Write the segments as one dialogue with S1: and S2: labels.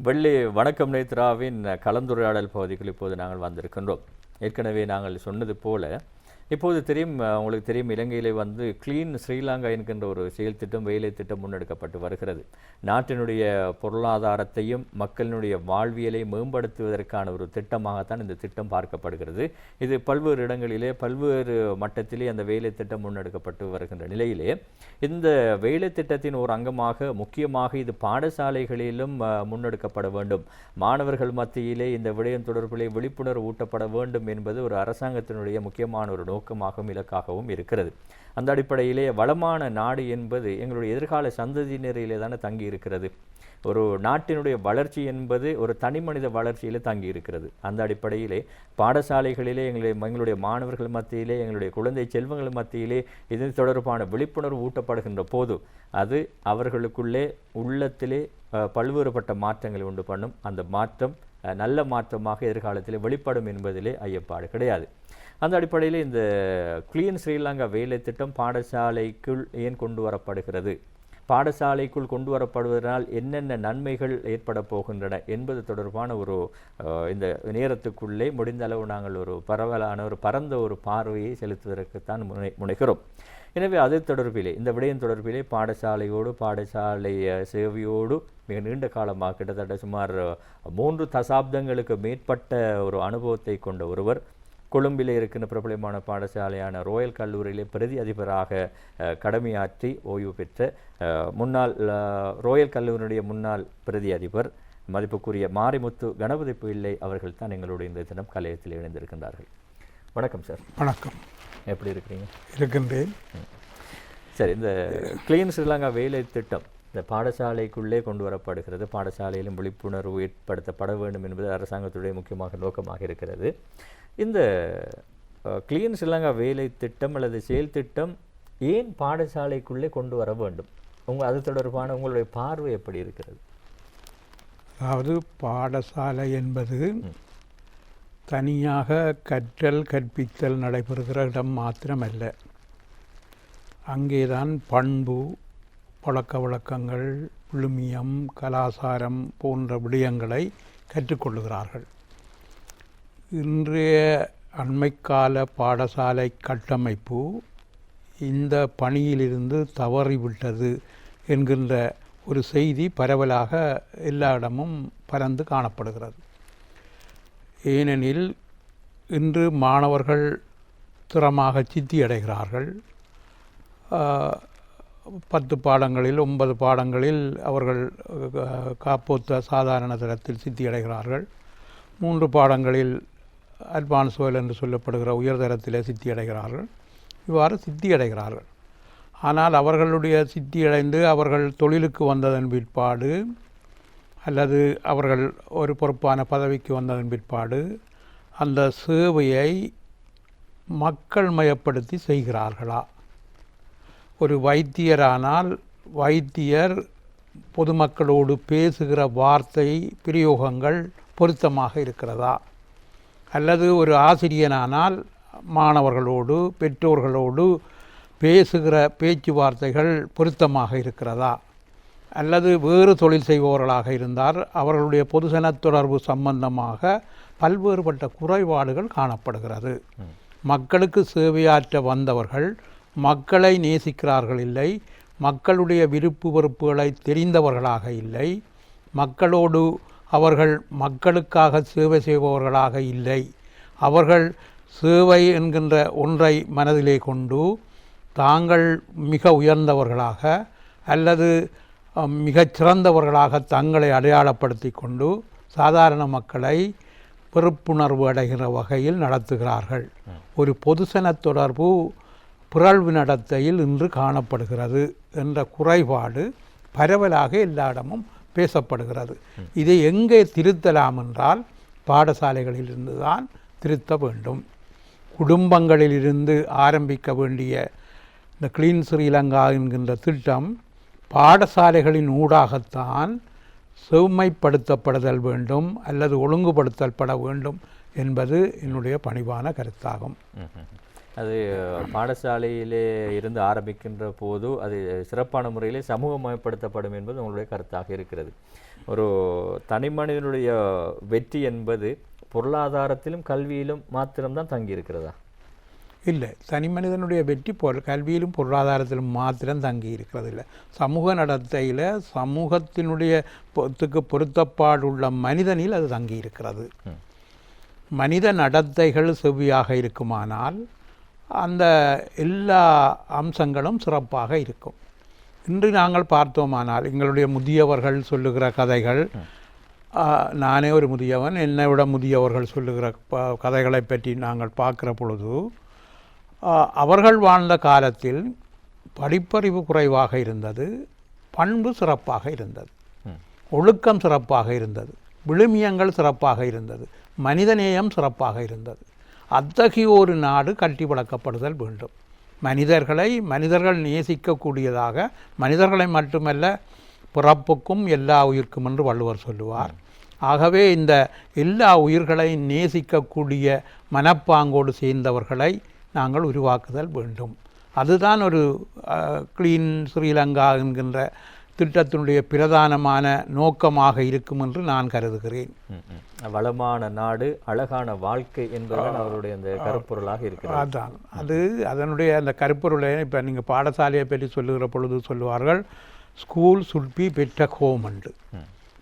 S1: வெள்ளி வணக்கம் நேத்ராவின் கலந்துரையாடல் பகுதிக்குள் இப்போது நாங்கள் வந்திருக்கின்றோம். ஏற்கனவே நாங்கள் சொன்னது போல இப்போது உங்களுக்கு தெரியும், இலங்கையிலே கிளீன் ஸ்ரீலங்கா என்கின்ற ஒரு செயல் திட்டம், வேலை திட்டம் முன்னெடுக்கப்பட்டு வருகிறது. நாட்டினுடைய பொருளாதாரத்தையும் மக்களினுடைய வாழ்வியலை மேம்படுத்துவதற்கான ஒரு திட்டமாகத்தான் இந்த திட்டம் பார்க்கப்படுகிறது. இது பல்வேறு இடங்களிலே பல்வேறு மட்டத்திலே அந்த வேலை திட்டம் முன்னெடுக்கப்பட்டு வருகின்ற நிலையிலே இந்த வேலை திட்டத்தின் ஒரு அங்கமாக முக்கியமாக இது பாடசாலைகளிலும் முன்னெடுக்கப்பட வேண்டும். மாணவர்கள் மத்தியிலே இந்த விடயம் தொடர்பிலே விழிப்புணர்வு ஊட்டப்பட வேண்டும் என்பது ஒரு அரசாங்கத்தினுடைய முக்கியமான ஒரு நோக்கமாகவும் இலக்காகவும் இருக்கிறது. அந்த அடிப்படையிலே வளமான நாடு என்பது எங்களுடைய எதிர்கால சந்ததியினரிலே தானே தங்கி இருக்கிறது. ஒரு நாட்டினுடைய வளர்ச்சி என்பது ஒரு தனி மனித வளர்ச்சியிலே தங்கி இருக்கிறது. அந்த அடிப்படையிலே பாடசாலைகளிலே எங்களுடைய மாணவர்கள் மத்தியிலே, எங்களுடைய குழந்தை செல்வங்கள் மத்தியிலே இது தொடர்பான விழிப்புணர்வு ஊட்டப்படுகின்ற போது அது அவர்களுக்குள்ளே உள்ளத்திலே பல்வேறுபட்ட மாற்றங்களை உண்டு பண்ணும். அந்த மாற்றம் நல்ல மாற்றமாக எதிர்காலத்தில் வெளிப்படும் என்பதிலே ஐயப்பாடு கிடையாது. அந்த அடிப்படையில் இந்த கிளீன் ஸ்ரீலங்கா வேலை திட்டம் பாடசாலைக்குள் ஏன் கொண்டு வரப்படுகிறது, பாடசாலைக்குள் கொண்டு வரப்படுவதனால் என்னென்ன நன்மைகள் ஏற்பட போகின்றன என்பது தொடர்பான இந்த நேரத்துக்குள்ளே முடிந்த அளவு நாங்கள் ஒரு பரந்த ஒரு பார்வையை செலுத்துவதற்குத்தான் முனைகிறோம். எனவே அது தொடர்பிலே, இந்த விடயம் தொடர்பிலே பாடசாலையோடு பாடசாலை சேவையோடு மிக நீண்ட காலமாக கிட்டத்தட்ட சுமார் 3 தசாப்தங்களுக்கு மேற்பட்ட ஒரு அனுபவத்தை கொண்ட ஒருவர், கொழும்பிலே இருக்கின்ற பிரபலமான பாடசாலையான ரோயல் கல்லூரியிலே பிரதி அதிபராக கடமையாற்றி ஓய்வு பெற்ற முன்னாள் ரோயல் கல்லூரியுடைய முன்னாள் பிரதி அதிபர் மதிப்புக்குரிய மாரிமுத்து கணபதி பிள்ளை அவர்கள் தான் எங்களுடைய இந்த தினம் கலையத்தில் இணைந்திருக்கின்றார்கள். வணக்கம் சார்.
S2: வணக்கம்.
S1: எப்படி இருக்கிறீங்க?
S2: இருக்கின்றேன்.
S1: சரி, இந்த கிளீன் ஸ்ரீலங்கா வேலை திட்டம் இந்த பாடசாலைக்குள்ளே கொண்டு வரப்படுகிறது. பாடசாலையிலும் விழிப்புணர்வு ஏற்படுத்தப்பட வேண்டும் என்பது அரசாங்கத்துடைய முக்கியமாக நோக்கமாக இருக்கிறது. இந்த கிளீன் ஸ்ரீலங்கா வேலை திட்டம் அல்லது செயல் திட்டம் ஏன் பாடசாலைக்குள்ளே கொண்டு வர வேண்டும்? அது தொடர்பான உங்களுடைய பார்வை எப்படி இருக்கிறது?
S2: அதாவது பாடசாலை என்பது தனியாக கற்றல் கற்பித்தல் நடைபெறுகிற இடம் மாத்திரமல்ல. அங்கேதான் பண்பு, பழக்க வழக்கங்கள், விழுமியம், கலாச்சாரம் போன்ற விடயங்களை கற்றுக்கொள்ளுகிறார்கள். இன்றைய அண்மைக்கால பாடசாலை கட்டமைப்பு இந்த பணியிலிருந்து தவறிவிட்டது என்கின்ற ஒரு செய்தி பரவலாக எல்லா இடமும் பரந்து காணப்படுகிறது. ஏனெனில் இன்று மாணவர்கள் திறமாக சித்தியடைகிறார்கள். 10 பாடங்களில் 9 பாடங்களில் அவர்கள் காப்போத்த சாதாரண தரத்தில் சித்தியடைகிறார்கள். 3 பாடங்களில் அட்வான்ஸ் வேல் என்று சொல்லப்படுகிற உயர்தரத்திலே சித்தியடைகிறார்கள். இவ்வாறு சித்தியடைகிறார்கள். ஆனால் அவர்களுடைய சித்தியடைந்து அவர்கள் தொழிலுக்கு வந்ததன் பிற்பாடு அல்லது அவர்கள் ஒரு பொறுப்பான பதவிக்கு வந்ததன் பிற்பாடு அந்த சேவையை மக்கள் மயப்படுத்தி செய்கிறார்களா? ஒரு வைத்தியரானால் வைத்தியர் பொதுமக்களோடு பேசுகிற வார்த்தை பிரயோகங்கள் பொருத்தமாக இருக்கிறதா? அல்லது ஒரு ஆசிரியனானால் மாணவர்களோடு பெற்றோர்களோடு பேசுகிற பேச்சுவார்த்தைகள் பொருத்தமாக இருக்கிறதா? அல்லது வேறு தொழில் செய்பவர்களாக இருந்தால் அவர்களுடைய பொதுசன தொடர்பு சம்பந்தமாக பல்வேறுபட்ட குறைபாடுகள் காணப்படுகிறது. மக்களுக்கு சேவையாற்ற வந்தவர்கள் மக்களை நேசிக்கிறார்கள் இல்லை, மக்களுடைய விருப்பு வெறுப்புகளை தெரிந்தவர்களாக இல்லை, மக்களோடு அவர்கள் மக்களுக்காக சேவை செய்பவர்களாக இல்லை. அவர்கள் சேவை என்கின்ற ஒன்றை மனதிலே கொண்டு தாங்கள் மிக உயர்ந்தவர்களாக அல்லது மிகச் சிறந்தவர்களாக தங்களை அடையாளப்படுத்தி கொண்டு சாதாரண மக்களை வெறுப்புணர்வு அடைகிற வகையில் நடத்துகிறார்கள். ஒரு பொதுசன தொடர்பு பிறழ்வு நடத்தையில் இன்று காணப்படுகிறது என்ற குறைபாடு பரவலாக எல்லா இடமும் பேசப்படுகிறது. இதை எங்கே திருத்தலாம் என்றால் பாடசாலைகளிலிருந்து தான் திருத்த வேண்டும். குடும்பங்களிலிருந்து ஆரம்பிக்க வேண்டிய இந்த கிளீன் ஸ்ரீலங்கா என்கின்ற திட்டம் பாடசாலைகளின் ஊடாகத்தான் செம்மைப்படுத்தப்படுதல் வேண்டும் அல்லது ஒழுங்குபடுத்தப்பட வேண்டும் என்பது என்னுடைய பணிவான கருத்தாகும்.
S1: அது பாடசாலையிலே இருந்து ஆரம்பிக்கின்ற போது அது சிறப்பான முறையிலே சமூகமயப்படுத்தப்படும் என்பது உங்களுடைய கருத்தாக இருக்கிறது. ஒரு தனி மனிதனுடைய வெற்றி என்பது பொருளாதாரத்திலும் கல்வியிலும் மாத்திரம்தான் தங்கி இருக்கிறதா?
S2: இல்லை, தனி மனிதனுடைய வெற்றி கல்வியிலும் பொருளாதாரத்திலும் மாத்திரம் தங்கி இருக்கிறது இல்லை. சமூக நடத்தையில் சமூகத்தினுடைய பொருத்தப்பாடுள்ள மனிதனில் அது தங்கி இருக்கிறது. மனித நடத்தைகள் செவ்வியாக இருக்குமானால் அந்த எல்லா அம்சங்களும் சிறப்பாக இருக்கும். இன்று நாங்கள் பார்த்தோமானால் எங்களுடைய முதியவர்கள் சொல்லுகிற கதைகள், நானே ஒரு முதியவன், என்னை விட முதியவர்கள் சொல்லுகிற கதைகளை பற்றி நாங்கள் பார்க்குற பொழுது அவர்கள் வாழ்ந்த காலத்தில் படிப்பறிவு குறைவாக இருந்தது, பண்பு சிறப்பாக இருந்தது, ஒழுக்கம் சிறப்பாக இருந்தது, விழுமியங்கள் சிறப்பாக இருந்தது, மனிதநேயம் சிறப்பாக இருந்தது. அத்தகைய ஒரு நாடு கட்டி வளர்க்கப்படுதல் வேண்டும். மனிதர்கள் நேசிக்கக்கூடியதாக, மனிதர்களை மட்டுமல்ல பிறப்புக்கும் எல்லா உயிர்க்கும் என்று வள்ளுவர் சொல்லுவார். ஆகவே இந்த எல்லா உயிர்களை நேசிக்கக்கூடிய மனப்பாங்கோடு சேர்ந்தவர்களை நாங்கள் உருவாக்குதல் வேண்டும். அதுதான் ஒரு கிளீன் ஸ்ரீலங்கா என்கின்ற திட்டத்தினுடைய பிரதானமான நோக்கமாக இருக்கும் என்று நான் கருதுகிறேன்.
S1: வளமான நாடு, அழகான வாழ்க்கை என்பதுதான் அவருடைய அந்த கருப்பொருளாக இருக்கிறது.
S2: அதுதான் அதனுடைய அந்த கருப்பொருளை இப்போ நீங்கள் பாடசாலையை பற்றி சொல்லுகிற பொழுது சொல்லுவார்கள், school should be better home என்று.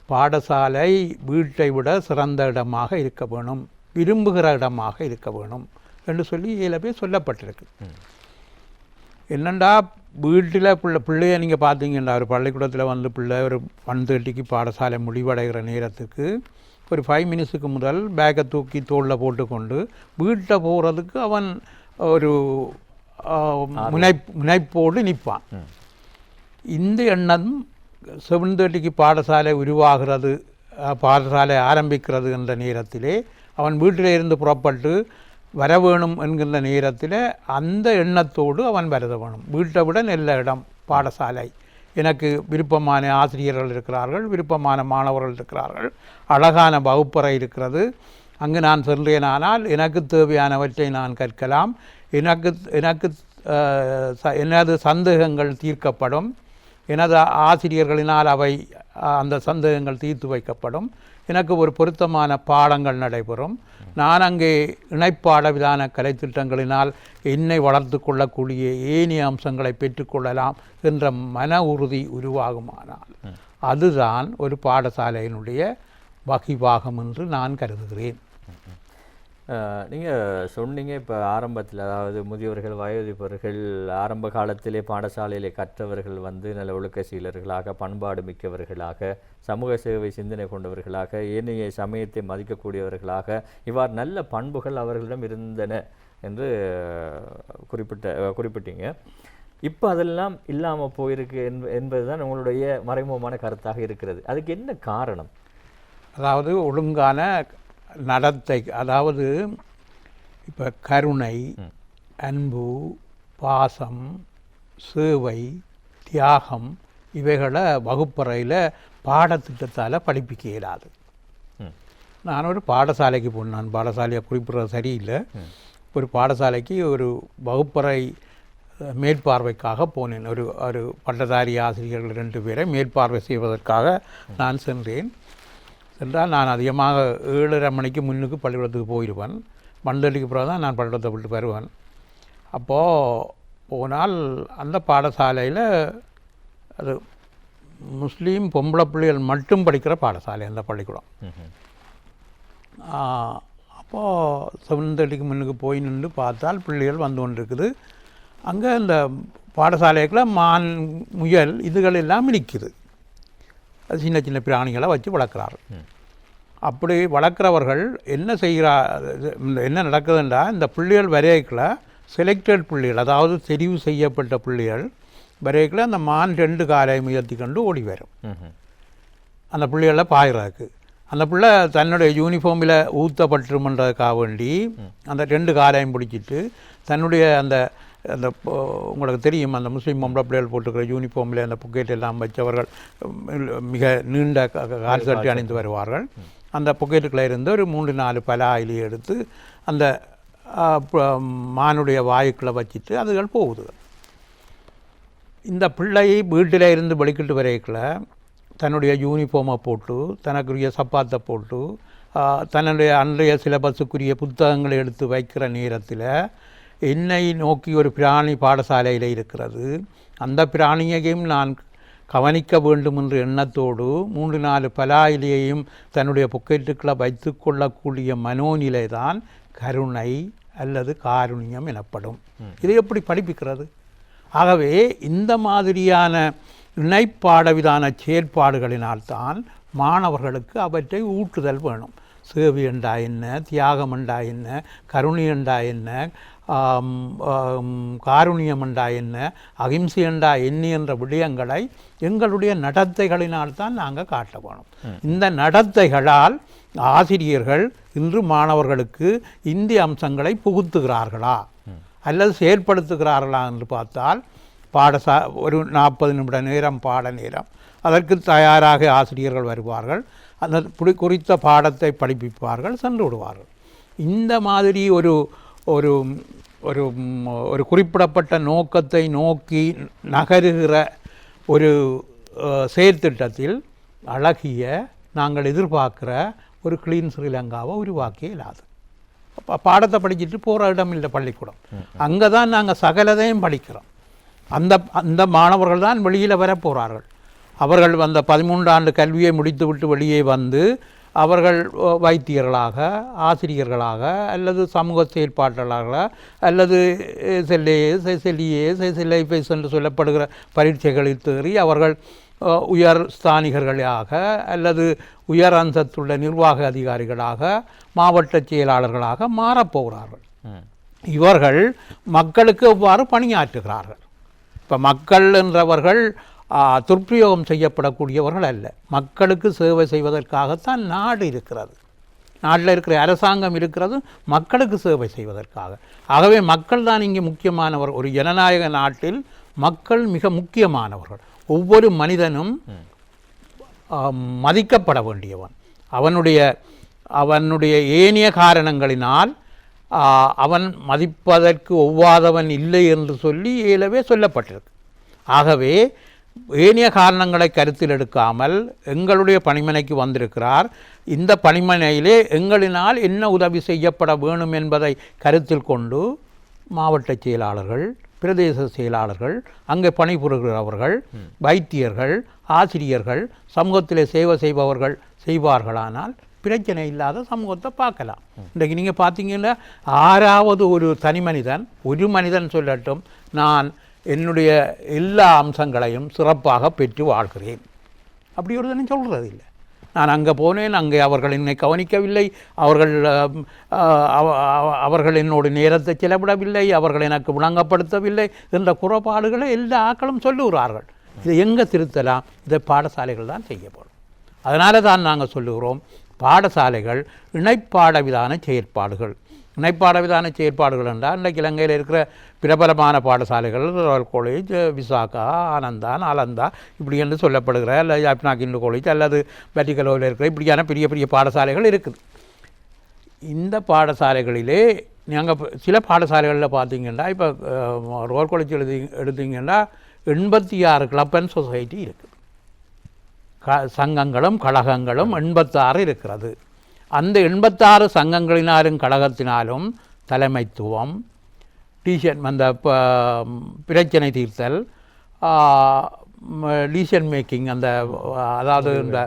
S2: பாடசாலை வீட்டை விட சிறந்த இடமாக இருக்க வேணும், விரும்புகிற இடமாக இருக்க வேணும் என்று சொல்லி இதில் போய் சொல்லப்பட்டிருக்கு. என்னண்டா வீட்டில் பிள்ளைய நீங்கள் பார்த்தீங்கன்னா ஒரு பள்ளிக்கூடத்தில் வந்து பிள்ளை ஒரு 1:30க்கு பாடசாலை முடிவடைகிற நேரத்துக்கு ஒரு 5 மினிட்ஸுக்கு முதல் பேக்கை தூக்கி தோளில் போட்டுக்கொண்டு வீட்டை போகிறதுக்கு அவன் ஒரு முனைப்போடு நிற்பான். இந்த எண்ணம் 7:30க்கு பாடசாலை உருவாகிறது, பாடசாலை ஆரம்பிக்கிறது என்ற நேரத்திலே அவன் வீட்டில் இருந்து புறப்பட்டு வர வேணும் என்கின்ற நேரத்தில் அந்த எண்ணத்தோடு அவன் வருத வேணும். வீட்டை விட நல்ல இடம் பாடசாலை, எனக்கு விருப்பமான ஆசிரியர்கள் இருக்கிறார்கள், விருப்பமான மாணவர்கள் இருக்கிறார்கள், அழகான வகுப்பறை இருக்கிறது, அங்கு நான் சென்றேனானால் எனக்கு தேவையானவற்றை நான் கற்கலாம், எனது சந்தேகங்கள் தீர்க்கப்படும், எனது ஆசிரியர்களினால் அவை அந்த சந்தேகங்கள் தீர்த்து வைக்கப்படும், எனக்கு ஒரு பொருத்தமான பாடங்கள் நடைபெறும், நான் அங்கே இணைப்பாட விதான கலைத்திட்டங்களினால் என்னை வளர்த்து கொள்ளக்கூடிய ஏனைய அம்சங்களை பெற்றுக்கொள்ளலாம் என்ற மன உறுதி உருவாகுமானால் அதுதான் ஒரு பாடசாலையினுடைய வகிபாகம் என்று நான் கருதுகிறேன்.
S1: நீங்கள் சொன்னீங்க இப்போ ஆரம்பத்தில், அதாவது முதியவர்கள், வயோதிபர்கள் ஆரம்ப காலத்திலே பாடசாலையிலே கற்றவர்கள் வந்து நல்ல ஒழுக்க சீலர்களாக, பண்பாடு மிக்கவர்களாக, சமூக சேவை சிந்தனை கொண்டவர்களாக, ஏனைய சமயத்தை மதிக்கக்கூடியவர்களாக, இவ்வாறு நல்ல பண்புகள் அவர்களிடம் இருந்தன என்று குறிப்பிட்டீங்க. இப்போ அதெல்லாம் இல்லாமல் போயிருக்கு என்பது தான் உங்களுடைய மறைமுகமான கருத்தாக இருக்கிறது. அதுக்கு என்ன காரணம்?
S2: அதாவது ஒழுங்கான நடத்தை, அதாவது இப்போ கருணை, அன்பு, பாசம், சேவை, தியாகம் இவைகளை வகுப்பறையில் பாடத்திட்டத்தால் படிப்பிக்க இயலாது. நான் ஒரு பாடசாலைக்கு போனேன், நான் பாடசாலையை குறிப்பிடுறது சரியில்லை, ஒரு பாடசாலைக்கு ஒரு வகுப்பறை மேற்பார்வைக்காக போனேன். ஒரு பட்டதாரி ஆசிரியர்கள் 2 பேரை மேற்பார்வை செய்வதற்காக நான் சென்றேன். என்றால் நான் அதிகமாக 7:30 மணிக்கு முன்னுக்கு பள்ளிக்கூடத்துக்கு போயிடுவேன். 12:00க்கு பிறகு தான் நான் பள்ளிக்கூடத்தை விட்டு வருவேன். அப்போது போனால் அந்த பாடசாலையில் அது முஸ்லீம் பொம்பளை பிள்ளைகள் மட்டும் படிக்கிற பாடசாலை அந்த பள்ளிக்கூடம். அப்போது 7:30க்கு முன்னுக்கு போய் நின்று பார்த்தால் பிள்ளைகள் வந்து கொண்டிருக்குது. அங்கே இந்த பாடசாலைக்குள்ள மான், முயல் இதுகள் எல்லாம் நிற்குது. அது சின்ன சின்ன பிராணிகளை வச்சு வளர்க்குறார்கள். அப்படி வளர்க்குறவர்கள் என்ன என்ன நடக்குதுன்றா, இந்த பிள்ளைகள் வரையக்கில் செலக்டட் பிள்ளைகள், அதாவது தெரிவு செய்யப்பட்ட பிள்ளைகள் வரையக்கில் அந்த மான் 2 காலையை முயற்சி கொண்டு ஓடி வரும் அந்த பிள்ளைகளை பாய்கிறதுக்கு. அந்த பிள்ளை தன்னுடைய யூனிஃபார்மில் ஊற்றப்பட்டுருமன்றதுக்காக வேண்டி அந்த 2 காலையும் பிடிச்சிட்டு தன்னுடைய அந்த அந்த உங்களுக்கு தெரியும், அந்த முஸ்லீம் பொம்பளை பிள்ளைகள் போட்டுக்கிற யூனிஃபார்மில் அந்த பொக்கெட் எல்லாம் வச்சவர்கள் மிக நீண்ட கால் சட்டை அணிந்து வருவார்கள். அந்த பொக்கெட்டுக்குள்ளே இருந்து ஒரு 3-4 பலா இலையை எடுத்து அந்த மானுடைய வாயுக்களை வச்சுட்டு அதுகள் போகுது. இந்த பிள்ளை வீட்டில் இருந்து வெளிக்கிட்டு வரைக்கல தன்னுடைய யூனிஃபார்மை போட்டு தனக்குரிய சப்பாத்தை போட்டு தன்னுடைய அன்றைய சிலபஸுக்குரிய புத்தகங்களை எடுத்து வைக்கிற நேரத்தில் என்னை நோக்கி ஒரு பிராணி பாடசாலையில் இருக்கிறது. அந்த பிராணியையும் நான் கவனிக்க வேண்டும் என்ற எண்ணத்தோடு 3-4 பலாயிலையையும் தன்னுடைய பொக்கெட்டுக்களை வைத்து கொள்ளக்கூடிய மனோநிலை தான் கருணை அல்லது காருண்யம் எனப்படும். இதை எப்படி படிப்பிக்கிறது? ஆகவே இந்த மாதிரியான இணைப்பாடவிதான செயற்பாடுகளினால்தான் மாணவர்களுக்கு அவற்றை ஊட்டுதல் வேணும். சேவை என்றா என்ன, தியாகம் என்றா என்ன, கருணை என்றா என்ன, காருண்யம் என்றா என்ன, அகிம்சை என்றா என்ன என்ற விடயங்களை எங்களுடைய நடத்தைகளினால்தான் நாங்கள் காட்ட வேணும். இந்த நடத்தைகளால் ஆசிரியர்கள் இன்று மாணவர்களுக்கு இந்திய அம்சங்களை புகுத்துகிறார்களா அல்லது செயற்படுத்துகிறார்களா என்று பார்த்தால் ஒரு 40 நிமிட நேரம் பாட நேரம் அதற்கு தயாராக ஆசிரியர்கள் வருவார்கள். அந்த குறித்த பாடத்தை படிப்பிப்பார்கள், சென்று விடுவார்கள். இந்த மாதிரி ஒரு ஒரு ஒரு ஒரு குறிப்பிடப்பட்ட நோக்கத்தை நோக்கி நகருகிற ஒரு செயற்திட்டத்தில் அழகிய நாங்கள் எதிர்பார்க்குற ஒரு கிளீன் ஸ்ரீலங்காவை உருவாக்கி இல்லாது. பாடத்தை படிச்சுட்டு போகிற இடம் இல்லை பள்ளிக்கூடம். அங்கே தான் நாங்கள் சகலதையும் படிக்கிறோம். அந்த அந்த மாணவர்கள் தான் வெளியில் வர போகிறார்கள். அவர்கள் அந்த 13 ஆண்டு கல்வியை முடித்துவிட்டு வெளியே வந்து அவர்கள் வைத்தியர்களாக, ஆசிரியர்களாக அல்லது சமூக செயற்பாட்டாளர்களாக அல்லது SLAS என்று சொல்லப்படுகிற பரீட்சைகளில் தேறி அவர்கள் உயர் ஸ்தானிகர்களாக அல்லது உயர் அந்தஸ்துள்ள நிர்வாக அதிகாரிகளாக, மாவட்ட செயலாளர்களாக மாறப்போகிறார்கள். இவர்கள் மக்களுக்கு எவ்வாறு பணியாற்றுகிறார்கள்? இப்போ மக்கள் என்றவர்கள் துர்ப்பிரயோகம் செய்யப்படக்கூடியவர்கள் அல்ல. மக்களுக்கு சேவை செய்வதற்காகத்தான் நாடு இருக்கிறது. நாட்டில் இருக்கிற அரசாங்கம் இருக்கிறது மக்களுக்கு சேவை செய்வதற்காக. ஆகவே மக்கள் தான் இங்கே முக்கியமானவர். ஒரு ஜனநாயக நாட்டில் மக்கள் மிக முக்கியமானவர்கள். ஒவ்வொரு மனிதனும் மதிக்கப்பட வேண்டியவன். அவனுடைய ஏனைய காரணங்களினால் அவன் மதிப்பதற்கு ஒவ்வாதவன் இல்லை என்று சொல்லி ஏலவே சொல்லப்பட்டிருக்கு. ஆகவே ஏனைய காரணங்களை கருத்தில் எடுக்காமல் எங்களுடைய பணிமனைக்கு வந்திருக்கிறார். இந்த பணிமனையிலே எங்களினால் என்ன உதவி செய்யப்பட வேணும் என்பதை கருத்தில் கொண்டு மாவட்ட செயலாளர்கள், பிரதேச செயலாளர்கள், அங்கே பணிபுரிகிறவர்கள், வைத்தியர்கள், ஆசிரியர்கள், சமூகத்திலே சேவை செய்பவர்கள் செய்வார்களானால் பிரச்சனை இல்லாத சமூகத்தை பார்க்கலாம். இன்றைக்கு நீங்கள் பார்த்தீங்கன்னா 6வது ஒரு தனி மனிதன், ஒரு மனிதன் சொல்லட்டும், நான் என்னுடைய எல்லா அம்சங்களையும் சிறப்பாக பெற்று வாழ்கிறேன், அப்படி ஒரு தானே சொல்கிறது இல்லை. நான் அங்கே போனேன், அங்கே அவர்கள் என்னை கவனிக்கவில்லை, அவர்கள் என்னோட நேரத்தை செலவிடவில்லை, அவர்கள் எனக்கு விளங்கப்படுத்தவில்லை என்ற குறைபாடுகளை எல்லா ஆக்களும் சொல்லுகிறார்கள். இதை எங்கே திருத்தலாம்? இதை பாடசாலைகள் தான் செய்யப்படும். அதனால தான் நாங்கள் சொல்லுகிறோம், பாடசாலைகள் இணைப்பாடவிதான செயற்பாடுகள். இணைப்பாடவிதான செயற்பாடுகள் என்றால் இன்றைக்கு இலங்கையில் இருக்கிற பிரபலமான பாடசாலைகள் ராயல் காலேஜ், விசாகா, ஆனந்தா, நாலந்தா இப்படி என்று சொல்லப்படுகிற அல்ல யாப்னா கிண்டு காலேஜ் அல்லது வெட்டிக்கலோவில் இருக்கிற இப்படியான பெரிய பெரிய பாடசாலைகள் இருக்குது. இந்த பாடசாலைகளிலே நாங்கள் சில பாடசாலைகளில் பார்த்தீங்கன்னா இப்போ ராயல் காலேஜ் எடுத்தீங்கன்னா 86 கிளப் அண்ட் சொசைட்டி இருக்குது. சங்கங்களும் கழகங்களும் 86 இருக்கிறது. அந்த 86 சங்கங்களினாலும் கழகத்தினாலும் தலைமைத்துவம், அந்த பிரச்சனை தீர்த்தல், டிசிஷன் மேக்கிங், அந்த அதாவது இந்த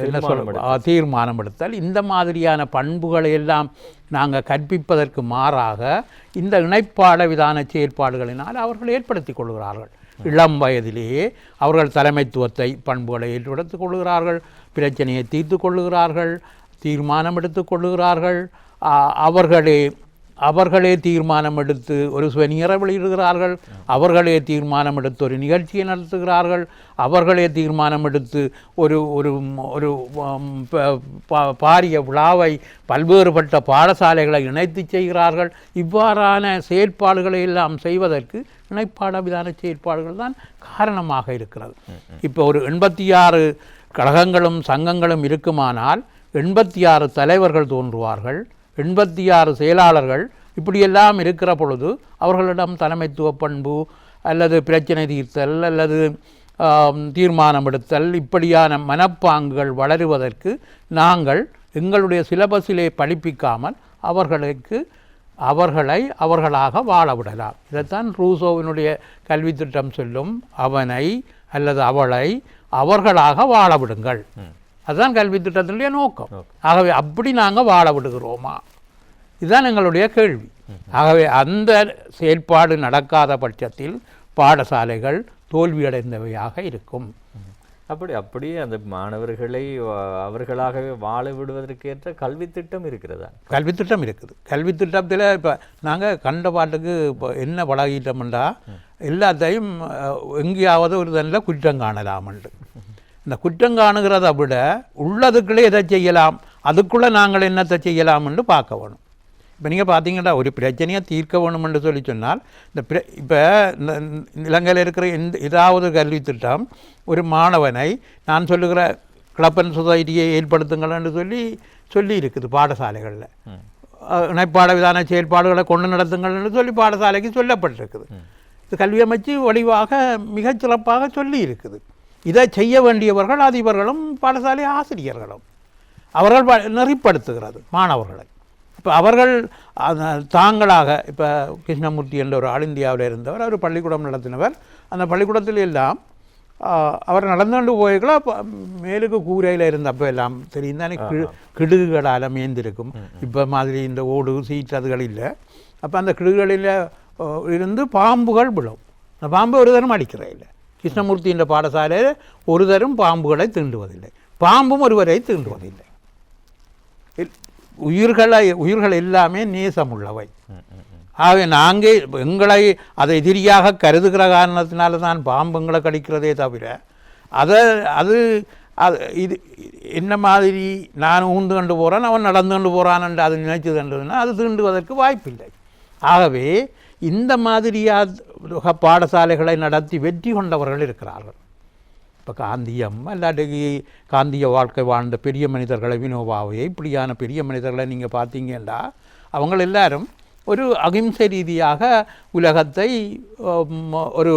S2: என்ன சொல்ல தீர்மானம் எடுத்தல், இந்த மாதிரியான பண்புகளை எல்லாம் நாங்கள் கற்பிப்பதற்கு மாறாக இந்த இணைப்பாட விதான செயற்பாடுகளினால் அவர்கள் ஏற்படுத்தி கொள்கிறார்கள். இளம் வயதிலேயே அவர்கள் தலைமைத்துவத்தை பண்புகளை ஏற்படுத்திக் கொள்கிறார்கள், பிரச்சனையை தீர்த்து கொள்ளுகிறார்கள், தீர்மானம் எடுத்து கொள்ளுகிறார்கள். அவர்களே தீர்மானம் எடுத்து ஒரு சுவனியரை வெளியிடுகிறார்கள், அவர்களே தீர்மானம் எடுத்து ஒரு நிகழ்ச்சியை நடத்துகிறார்கள், அவர்களே தீர்மானம் எடுத்து ஒரு ஒரு ஒரு பாரிய விழாவை பல்வேறுபட்ட பாடசாலைகளை இணைத்து செய்கிறார்கள். இவ்வாறான செயற்பாடுகளை எல்லாம் செய்வதற்கு இணைப்பாடவிதான செயற்பாடுகள் தான் காரணமாக இருக்கிறது. இப்போ ஒரு 86 கழகங்களும் சங்கங்களும் இருக்குமானால் 86 தலைவர்கள் தோன்றுவார்கள், 86 செயலாளர்கள் இப்படியெல்லாம் இருக்கிற பொழுது அவர்களிடம் தலைமைத்துவ பண்பு அல்லது பிரச்சனை தீர்த்தல் அல்லது தீர்மானம் எடுத்தல் இப்படியான மனப்பாங்குகள் வளருவதற்கு நாங்கள் எங்களுடைய சிலபஸிலே படிப்பிக்காமல் அவர்களை அவர்களாக வாழ விடலாம். இதைத்தான் ரூசோவினுடைய கல்வி திட்டம் சொல்லும். அவனை அல்லது அவளை அவர்களாக வாழ விடுங்கள். அதுதான் கல்வி திட்டத்தினுடைய நோக்கம். ஆகவே அப்படி நாங்கள் வாழ விடுகிறோமா? இதுதான் எங்களுடைய கேள்வி. ஆகவே அந்த செயல்பாடு நடக்காத பட்சத்தில் பாடசாலைகள் தோல்வியடைந்தவையாக இருக்கும்.
S1: அப்படியே அந்த மாணவர்களை அவர்களாகவே வாழ விடுவதற்கேற்ற கல்வி திட்டம் இருக்கிறதா?
S2: கல்வி திட்டம் இருக்குது. கல்வி திட்டத்தில் இப்போ நாங்கள் கண்ட பாட்டுக்கு இப்போ என்ன பழகிட்டோம்டா எல்லாத்தையும் எங்கேயாவது ஒரு தண்ணில் குற்றம் காணலாம்ண்டு. இந்த குற்றம் காணுகிறத விட உள்ளதுக்குள்ளே எதை செய்யலாம், அதுக்குள்ளே நாங்கள் என்னத்தை செய்யலாம்னு பார்க்க வேணும். இப்போ நீங்கள் பார்த்தீங்கன்னா ஒரு பிரச்சனையை தீர்க்க வேணும்னு சொல்லி சொன்னால் இப்போ இந்த இலங்கையில் இருக்கிற ஏதாவது கல்வி திட்டம் ஒரு மாணவனை நான் சொல்லுகிற கிளப்பன் சொசைட்டியை ஏற்படுத்துங்கள்னு சொல்லி இருக்குது. பாடசாலைகளில் இணைப்பாட விதான செயல்பாடுகளை கொண்டு நடத்துங்கள்னு சொல்லி பாடசாலைக்கு சொல்லப்பட்டிருக்குது. இது கல்வி அமைச்சு வடிவாக மிகச்சிறப்பாக சொல்லி இருக்குது. இதை செய்ய வேண்டியவர்கள் அதிபர்களும் பாடசாலை ஆசிரியர்களும் அவர்கள் நெறிப்படுத்துகிறது மாணவர்களை. இப்போ அவர்கள் தாங்களாக இப்போ கிருஷ்ணமூர்த்தி என்ற ஒரு ஆல் இந்தியாவில் இருந்தவர், அவர் பள்ளிக்கூடம் நடத்தினவர். அந்த பள்ளிக்கூடத்தில் எல்லாம் அவர் நடந்து போய்கள மேலுக்கு கூரையில் இருந்தப்போ எல்லாம் தெரியும் தானே கிடுகுகளால் மேய்ந்திருக்கும். இப்போ மாதிரி இந்த ஓடு சீட் அதுகள் இல்லை. அப்போ அந்த கிடுகுகளில் இருந்து பாம்புகள் விழும். அந்த பாம்பு ஒரு தரம் அடிக்கிறே இல்லை. கிருஷ்ணமூர்த்தி என்ற பாடசாலையில் ஒரு தரம் பாம்புகளை தீண்டுவதில்லை, பாம்பும் ஒருவரை தீண்டுவதில்லை. உயிர்கள் எல்லாமே நேசமுள்ளவை. ஆகவே நாங்கள் எங்களை அதை எதிரியாக கருதுகிற காரணத்தினால தான் பாம்புங்களை கடிக்கிறதே தவிர அது இது என்ன மாதிரி நான் ஊந்து கொண்டு போகிறேன் அவன் நடந்து கொண்டு போகிறான் என்று அது நினைச்சது என்றதுன்னா அது தீண்டுவதற்கு வாய்ப்பில்லை. ஆகவே இந்த மாதிரியாக பாடசாலைகளை நடத்தி வெற்றி கொண்டவர்கள் இருக்கிறார்கள். இப்போ காந்தியம் அல்லாட்டி காந்திய வாழ்க்கை வாழ்ந்த பெரிய மனிதர்களை, வினோபாவை, இப்படியான பெரிய மனிதர்களை நீங்கள் பார்த்தீங்கன்னா அவங்க எல்லாரும் ஒரு அகிம்சை ரீதியாக உலகத்தை ஒரு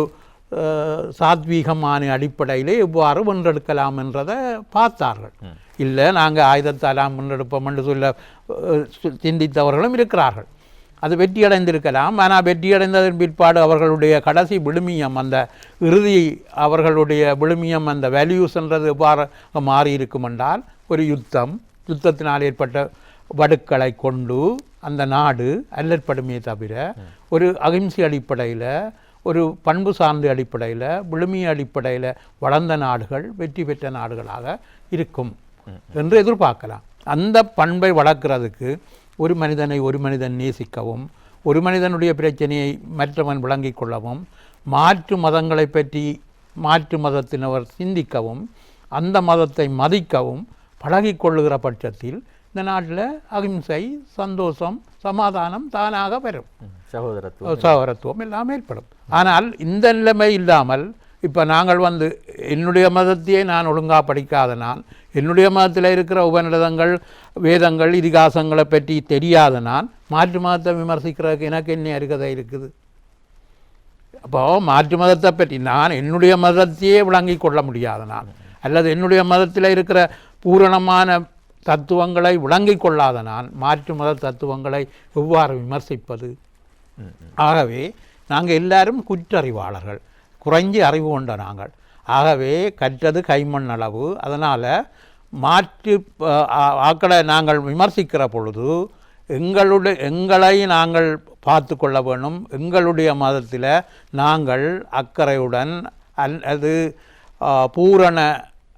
S2: சாத்வீகமான அடிப்படையிலே எவ்வாறு வென்றெடுக்கலாம் என்றதை பார்த்தார்கள். இல்லை நாங்கள் ஆயுதத்தாலாம் வென்றெடுப்போம் என்று சொல்ல சிந்தித்தவர்களும் இருக்கிறார்கள். அது வெற்றியடைந்திருக்கலாம். ஆனால் வெற்றியடைந்ததன் பிற்பாடு அவர்களுடைய கடைசி விழுமியம், அந்த இறுதி அவர்களுடைய விழுமியம், அந்த வேல்யூஸ்ன்றது எவ்வாறு மாறி இருக்கும் என்றால் ஒரு யுத்தத்தினால் ஏற்பட்ட வடுக்களை கொண்டு அந்த நாடு அல்லற்படுமே தவிர ஒரு அகிம்சை அடிப்படையில், ஒரு பண்பு சார்ந்த அடிப்படையில், விழுமிய அடிப்படையில் வளர்ந்த நாடுகள் வெற்றி பெற்ற நாடுகளாக இருக்கும் என்று எதிர்பார்க்கலாம். அந்த பண்பை வளர்க்கிறதுக்கு ஒரு மனிதன் நேசிக்கவும், ஒரு மனிதனுடைய பிரச்சனையை மற்றவன் விளங்கிக் கொள்ளவும், மாற்று மதங்களை பற்றி மாற்று மதத்தினவர் சிந்திக்கவும், அந்த மதத்தை மதிக்கவும் பழகிக்கொள்ளுகிற பட்சத்தில் இந்த நாட்டில் அகிம்சை, சந்தோஷம், சமாதானம் தானாக வரும். சகோதரத்துவம் எல்லாம் ஏற்படும். ஆனால் இந்த நிலைமை இல்லாமல் இப்போ நாங்கள் என்னுடைய மதத்தையே நான் ஒழுங்காக படிக்காத நான், என்னுடைய மதத்தில் இருக்கிற உபநிடதங்கள், வேதங்கள், இதிகாசங்களை பற்றி தெரியாத நான் மாற்று மதத்தை விமர்சிக்கிறதுக்கு எனக்கு என்ன அருகதை இருக்குது? அப்போது மாற்று மதத்தை பற்றி நான் என்னுடைய மதத்தையே விளங்கி கொள்ள முடியாத நான், அல்லது என்னுடைய மதத்தில் இருக்கிற பூரணமான தத்துவங்களை விளங்கி கொள்ளாத நான் மாற்று மத தத்துவங்களை எவ்வாறு விமர்சிப்பது? ஆகவே நாங்கள் எல்லாரும் குற்றறிவாளர்கள், குறைஞ்சி அறிவு கொண்ட நாங்கள். ஆகவே கற்றது கைமண் அளவு. அதனால் மாற்று ஆக்களை நாங்கள் விமர்சிக்கிற பொழுது எங்களை நாங்கள் பார்த்து கொள்ள வேணும். எங்களுடைய மதத்தில் நாங்கள் அக்கறையுடன் அல்லது பூரண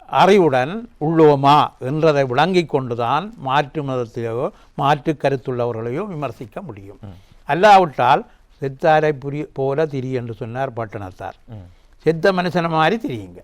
S2: அறிவுடன் உள்ளோமா என்றதை விளங்கி கொண்டுதான் மாற்று மதத்திலேயோ மாற்று கருத்துள்ளவர்களையோ விமர்சிக்க முடியும். அல்லாவிட்டால் செத்தாரை போல திரி என்று சொன்னார் பட்டணத்தார். செத்த மனுஷனை மாதிரி தெரியுங்க,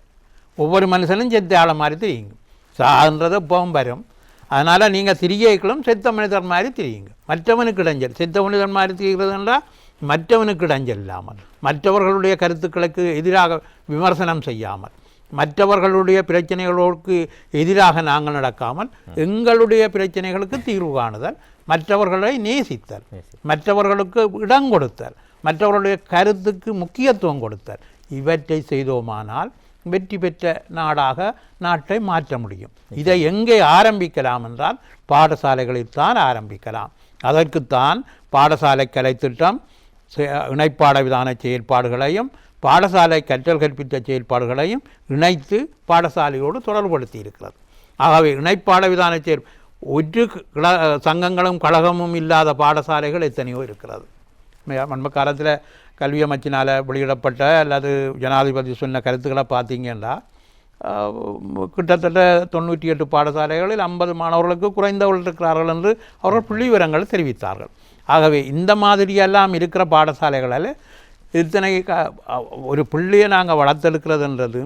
S2: ஒவ்வொரு மனுஷனும் செத்த ஆளை மாதிரி தெரியுங்க. சான்றது எப்பவும் வரும். அதனால் நீங்கள் திரியைகளும் செத்த மனிதர் மாதிரி தெரியுங்க. மற்றவனுக்கு இடைஞ்சல், செத்த மனிதர் மாதிரி தெரிகிறது என்றால் மற்றவனுக்கு இடைஞ்சல் இல்லாமல், மற்றவர்களுடைய கருத்துக்களுக்கு எதிராக விமர்சனம் செய்யாமல், மற்றவர்களுடைய பிரச்சனைகளுக்கு எதிராக நாங்கள் நடக்காமல் எங்களுடைய பிரச்சனைகளுக்கு தீர்வு காணுதல், மற்றவர்களை நேசித்தல், மற்றவர்களுக்கு இடம் கொடுத்தல், மற்றவர்களுடைய கருத்துக்கு முக்கியத்துவம் கொடுத்தல், இவற்றை செய்தோமானால் வெற்றி பெற்ற நாடாக நாட்டை மாற்ற முடியும். இதை எங்கே ஆரம்பிக்கலாம் என்றால் பாடசாலைகளில் தான் ஆரம்பிக்கலாம். அதற்குத்தான் பாடசாலை கலைத்திட்டம் இணைப்பாட விதான செயற்பாடுகளையும் பாடசாலை கற்றல் கற்பித்த செயல்பாடுகளையும் இணைத்து பாடசாலையோடு தொடர்படுத்தி இருக்கிறது. ஆகவே இணைப்பாட விதான ஒரு சங்கங்களும் கழகமும் இல்லாத பாடசாலைகள் எத்தனையோ இருக்கிறது. அண்மை காலத்தில் கல்வி அமைச்சினால் வெளியிடப்பட்ட அல்லது ஜனாதிபதி சொன்ன கருத்துக்களை பார்த்தீங்கன்னா கிட்டத்தட்ட 98 பாடசாலைகளில் 50 மாணவர்களுக்கு குறைந்தவர்கள் இருக்கிறார்கள் என்று அவர்கள் புள்ளி விவரங்கள் தெரிவித்தார்கள். ஆகவே இந்த மாதிரியெல்லாம் இருக்கிற பாடசாலைகளில் இத்தனை ஒரு பிள்ளையை நாங்கள் வளர்த்தெடுக்கிறதுன்றது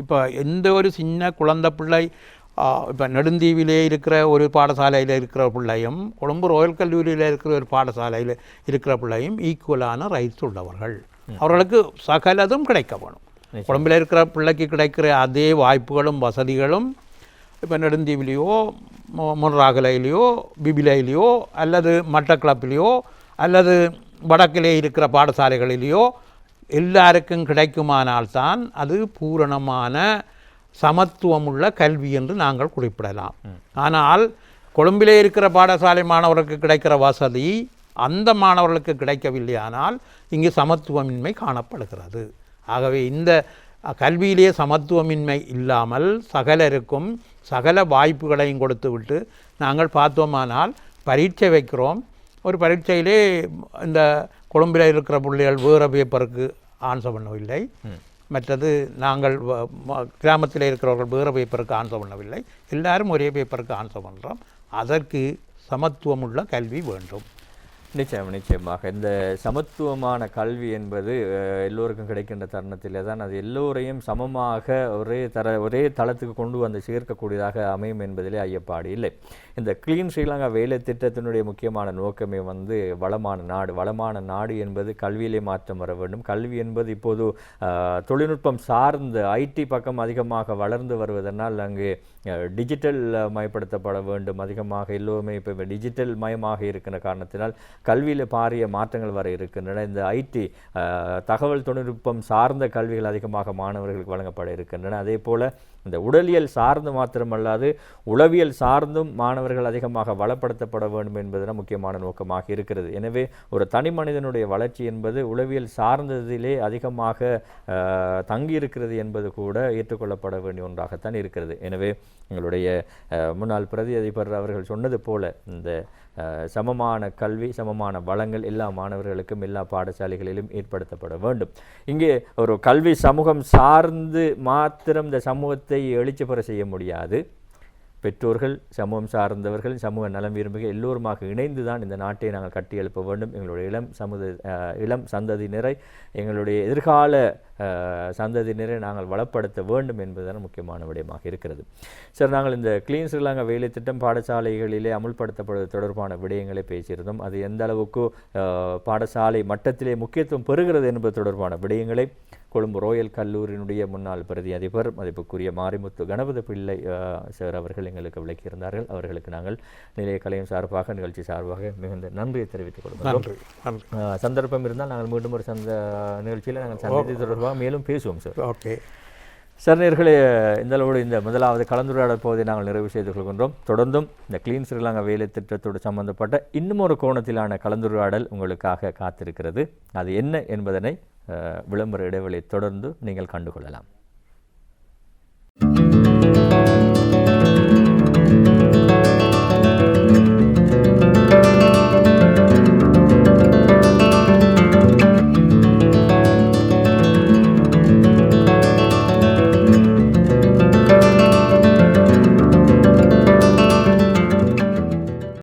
S2: இப்போ எந்த ஒரு சின்ன குழந்தை பிள்ளை இப்போ நெடுந்தீவிலே இருக்கிற ஒரு பாடசாலையில் இருக்கிற பிள்ளையும் கொழும்பு ரோயல் கல்லூரியில் இருக்கிற ஒரு பாடசாலையில் இருக்கிற பிள்ளையும் ஈக்குவலான ரைட்ஸ் உள்ளவர்கள். அவர்களுக்கு சகலதும் கிடைக்க வேணும். கொழும்பில் இருக்கிற பிள்ளைக்கு கிடைக்கிற அதே வாய்ப்புகளும் வசதிகளும் இப்போ நெடுந்தீவிலையோ முன்ராகலையிலையோ பிபிலையிலையோ அல்லது மட்டக்களப்பிலையோ அல்லது வடக்கிலே இருக்கிற பாடசாலைகளிலேயோ எல்லாருக்கும் கிடைக்குமானால்தான் அது பூரணமான சமத்துவமுள்ள கல்வி என்று நாங்கள் குறிப்பிடலாம். ஆனால் கொழும்பிலே இருக்கிற பாடசாலை மாணவர்களுக்கு கிடைக்கிற வசதி அந்த மாணவர்களுக்கு கிடைக்கவில்லையானால் இங்கு சமத்துவமின்மை காணப்படுகிறது. ஆகவே இந்த கல்வியிலே சமத்துவமின்மை இல்லாமல் சகலருக்கும் சகல வாய்ப்புகளையும் கொடுத்து விட்டு நாங்கள் பார்த்தோமானால் பரீட்சை வைக்கிறோம். ஒரு பரீட்சையிலே இந்த கொழும்பில் இருக்கிற பிள்ளைகள் வேறு பேப்பருக்கு ஆன்சர் பண்ணவில்லை, மற்றது நாங்கள் கிராமத்தில் இருக்கிறவர்கள் வேறு பேப்பருக்கு ஆன்சர் பண்ணவில்லை, எல்லாரும் ஒரே பேப்பருக்கு ஆன்சர் பண்ணுறோம். அதற்கு சமத்துவமுள்ள கல்வி வேண்டும்.
S1: நிச்சயமாக இந்த சமத்துவமான கல்வி என்பது எல்லோருக்கும் கிடைக்கின்ற தருணத்திலே தான் அது எல்லோரையும் சமமாக ஒரே தளத்துக்கு கொண்டு வந்து சேர்க்கக்கூடியதாக அமையும் என்பதிலே ஐயப்பாடு இல்லை. இந்த கிளீன் ஸ்ரீலங்கா வேலை திட்டத்தினுடைய முக்கியமான நோக்கமே வளமான நாடு என்பது கல்வியிலே மாற்றம் வர வேண்டும். கல்வி என்பது இப்போது தொழில்நுட்பம் சார்ந்த ஐடி பக்கம் அதிகமாக வளர்ந்து வருவதனால் அங்கு டிஜிட்டல் மயப்படுத்தப்பட வேண்டும். அதிகமாக எல்லோருமே இப்போ டிஜிட்டல் மயமாக இருக்கின்ற காரணத்தினால் கல்வியில் பாரிய மாற்றங்கள் வர இருக்கின்றன. இந்த ஐடி தகவல் தொழில்நுட்பம் சார்ந்த கல்விகள் அதிகமாக மாணவர்களுக்கு வழங்கப்பட இருக்கின்றன. அதே போல் இந்த உடலியல் சார்ந்து மாத்திரமல்லாது உளவியல் சார்ந்தும் மாணவர்கள் அதிகமாக வளப்படுத்தப்பட வேண்டும் என்பதுதான் முக்கியமான நோக்கமாக இருக்கிறது. எனவே ஒரு தனி மனிதனுடைய வளர்ச்சி என்பது உளவியல் சார்ந்ததிலே அதிகமாக தங்கியிருக்கிறது என்பது கூட ஏற்றுக்கொள்ளப்பட வேண்டிய ஒன்றாகத்தான் இருக்கிறது. எனவே எங்களுடைய முன்னாள் பிரதி அதிபர் அவர்கள் சொன்னது போல இந்த சமமான கல்வி சமமான வளங்கள் எல்லா மாணவர்களுக்கும் எல்லா பாடசாலைகளிலும் ஏற்படுத்தப்பட வேண்டும். இங்கே ஒரு கல்வி சமூகம் சார்ந்து மாத்திரம் இந்த சமூகத்தை எழுச்சி பெற செய்ய முடியாது. பெற்றோர்கள், சமூகம் சார்ந்தவர்கள், சமூக நலம் விரும்புகிற எல்லோருமாக இணைந்து தான் இந்த நாட்டை நாங்கள் கட்டி எழுப்ப வேண்டும். எங்களுடைய இளம் சந்ததியினரை, எங்களுடைய எதிர்கால சந்ததியினரை நாங்கள் வளப்படுத்த வேண்டும் என்பதுதான் முக்கியமான விடயமாக இருக்கிறது. சார், நாங்கள் இந்த கிளீன் ஸ்ரீலங்கா வேலை திட்டம் பாடசாலைகளிலே அமுல்படுத்தப்படுவது தொடர்பான விடயங்களை பேசியிருந்தோம். அது எந்த அளவுக்கு பாடசாலை மட்டத்திலே முக்கியத்துவம் பெறுகிறது என்பது தொடர்பான விடயங்களை கொழும்பு ரோயல் கல்லூரியினுடைய முன்னாள் பிரதி அதிபர் மதிப்புக்குரிய மாரிமுத்து கணபதி பிள்ளை சார் அவர்கள் எங்களுக்கு விளக்கியிருந்தார்கள். அவர்களுக்கு நாங்கள் நிலைய கலையும் சார்பாக நிகழ்ச்சி சார்பாக மிகுந்த நன்றியை தெரிவித்துக் கொள்கிறோம். சந்தர்ப்பம் இருந்தால் நாங்கள் மீண்டும் ஒரு நிகழ்ச்சியில் நாங்கள் சந்தித்து தொடர்பாக மேலும் பேசுவோம் சார்.
S2: ஓகே
S1: சார், நேயர்களே, இந்தளவோடு இந்த முதலாவது கலந்துரையாடல் போதை நாங்கள் நிறைவு செய்து கொள்கின்றோம். தொடர்ந்தும் இந்த கிளீன் ஸ்ரீலங்கா வேலை திட்டத்தோடு சம்பந்தப்பட்ட இன்னும் ஒரு கோணத்திலான கலந்துரையாடல் உங்களுக்காக காத்திருக்கிறது. அது என்ன என்பதனை விளம்பர இடைவெளியை தொடர்ந்து நீங்கள் கண்டுகொள்ளலாம்.